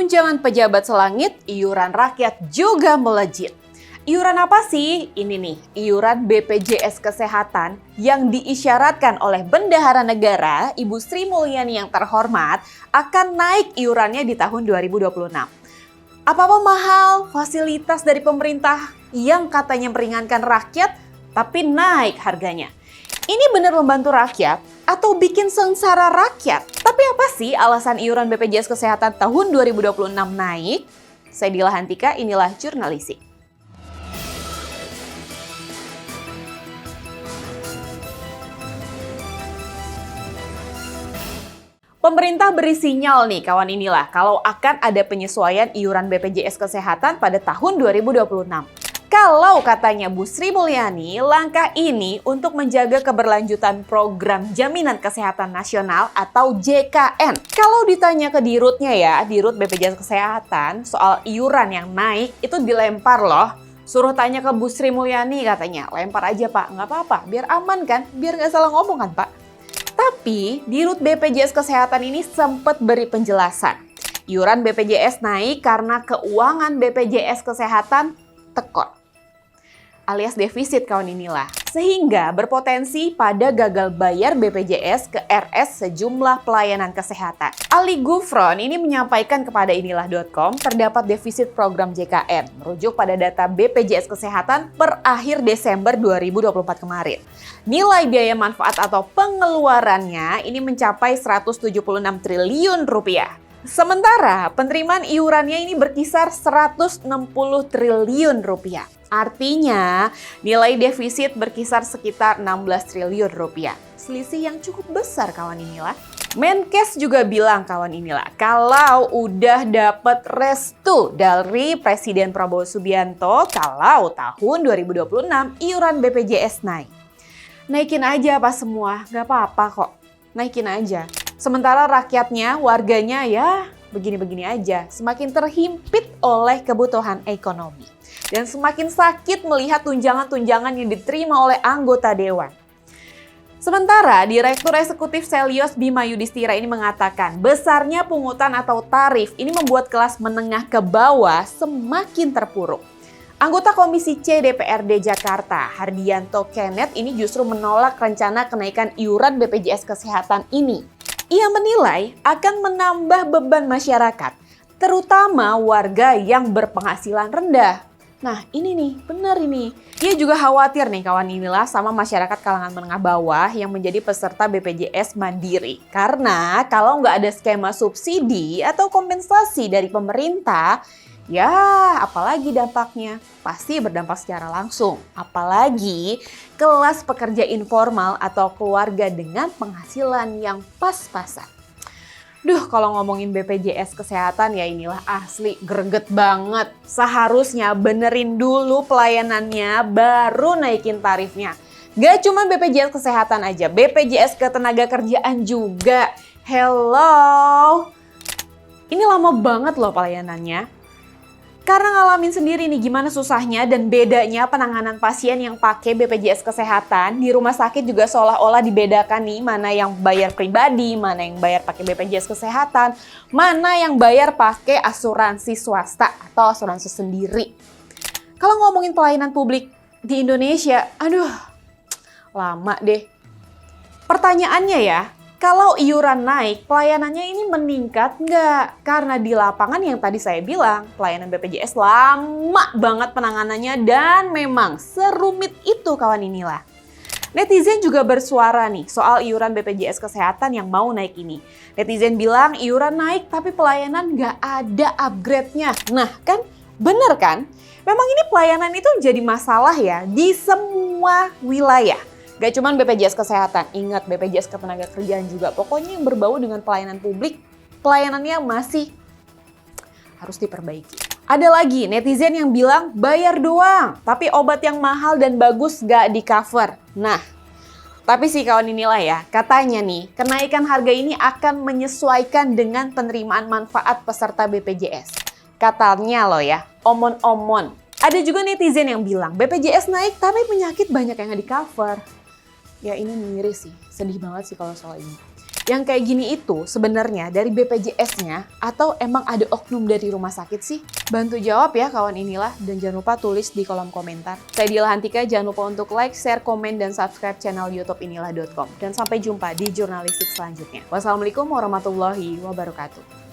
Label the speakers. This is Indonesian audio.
Speaker 1: Tunjangan pejabat selangit, iuran rakyat juga melejit. Iuran apa sih? Ini nih, iuran BPJS Kesehatan yang diisyaratkan oleh Bendahara Negara, Ibu Sri Mulyani yang terhormat, akan naik iurannya di tahun 2026. Apa-apa mahal fasilitas dari pemerintah yang katanya meringankan rakyat, tapi naik harganya. Ini benar membantu rakyat atau bikin sengsara rakyat? Tapi apa sih alasan iuran BPJS Kesehatan tahun 2026 naik? Saya Dila Hantika, inilah Jurnalisik. Pemerintah beri sinyal nih kawan inilah kalau akan ada penyesuaian iuran BPJS Kesehatan pada tahun 2026. Kalau katanya Bu Sri Mulyani, langkah ini untuk menjaga keberlanjutan program Jaminan Kesehatan Nasional atau JKN. Kalau ditanya ke dirutnya ya, dirut BPJS Kesehatan soal iuran yang naik itu dilempar loh. Suruh tanya ke Bu Sri Mulyani katanya, lempar aja Pak, nggak apa-apa, biar aman kan, biar nggak salah ngomong kan Pak. Tapi dirut BPJS Kesehatan ini sempat beri penjelasan. Iuran BPJS naik karena keuangan BPJS Kesehatan tekor, alias defisit kawan inilah. Sehingga berpotensi pada gagal bayar BPJS ke RS sejumlah pelayanan kesehatan. Ali Gufron ini menyampaikan kepada inilah.com terdapat defisit program JKN merujuk pada data BPJS Kesehatan per akhir Desember 2024 kemarin. Nilai biaya manfaat atau pengeluarannya ini mencapai 176 triliun rupiah. Sementara penerimaan iurannya ini berkisar 160 triliun rupiah. Artinya nilai defisit berkisar sekitar 16 triliun rupiah. Selisih yang cukup besar kawan inilah. Menkes juga bilang kawan inilah, kalau udah dapat restu dari Presiden Prabowo Subianto kalau tahun 2026 iuran BPJS naik. Naikin aja apa semua, gak apa-apa kok. Naikin aja. Sementara rakyatnya, warganya ya begini-begini aja. Semakin terhimpit oleh kebutuhan ekonomi. Dan semakin sakit melihat tunjangan-tunjangan yang diterima oleh anggota dewan. Sementara Direktur Eksekutif Selyos Bima Yudhistira ini mengatakan besarnya pungutan atau tarif ini membuat kelas menengah ke bawah semakin terpuruk. Anggota Komisi C DPRD Jakarta, Hardianto Kenneth ini justru menolak rencana kenaikan iuran BPJS Kesehatan ini. Ia menilai akan menambah beban masyarakat, terutama warga yang berpenghasilan rendah. Nah ini nih, benar ini. Ia juga khawatir nih kawan inilah sama masyarakat kalangan menengah bawah yang menjadi peserta BPJS Mandiri. Karena kalau nggak ada skema subsidi atau kompensasi dari pemerintah, ya apalagi dampaknya? Pasti berdampak secara langsung. Apalagi kelas pekerja informal atau keluarga dengan penghasilan yang pas-pasan. Duh, kalau ngomongin BPJS Kesehatan ya inilah asli greget banget. Seharusnya benerin dulu pelayanannya, baru naikin tarifnya. Gak cuma BPJS Kesehatan aja, BPJS Ketenagakerjaan juga. Hello! Ini lama banget loh pelayanannya. Karena ngalamin sendiri nih gimana susahnya dan bedanya penanganan pasien yang pakai BPJS Kesehatan. Di rumah sakit juga seolah-olah dibedakan nih mana yang bayar pribadi, mana yang bayar pakai BPJS Kesehatan, mana yang bayar pakai asuransi swasta atau asuransi sendiri. Kalau ngomongin pelayanan publik di Indonesia, aduh lama deh. Pertanyaannya ya, kalau iuran naik, pelayanannya ini meningkat nggak? Karena di lapangan yang tadi saya bilang, pelayanan BPJS lama banget penanganannya dan memang serumit itu kawan inilah. Netizen juga bersuara nih soal iuran BPJS Kesehatan yang mau naik ini. Netizen bilang iuran naik tapi pelayanan nggak ada upgrade-nya. Nah kan, bener kan? Memang ini pelayanan itu jadi masalah ya di semua wilayah. Gak cuma BPJS Kesehatan, ingat BPJS Ketenagakerjaan juga. Pokoknya yang berbau dengan pelayanan publik, pelayanannya masih harus diperbaiki. Ada lagi netizen yang bilang bayar doang, tapi obat yang mahal dan bagus gak di cover. Nah, tapi sih kawan inilah ya, katanya nih kenaikan harga ini akan menyesuaikan dengan penerimaan manfaat peserta BPJS. Katanya loh ya, omon-omon. Ada juga netizen yang bilang BPJS naik tapi penyakit banyak yang gak di cover. Ya ini miris sih, sedih banget sih kalau soal ini. Yang kayak gini itu sebenarnya dari BPJS-nya atau emang ada oknum dari rumah sakit sih? Bantu jawab ya kawan Inilah dan jangan lupa tulis di kolom komentar. Saya Dila Hantika, jangan lupa untuk like, share, komen, dan subscribe channel YouTube inilah.com. Dan sampai jumpa di jurnalistik selanjutnya. Wassalamualaikum warahmatullahi wabarakatuh.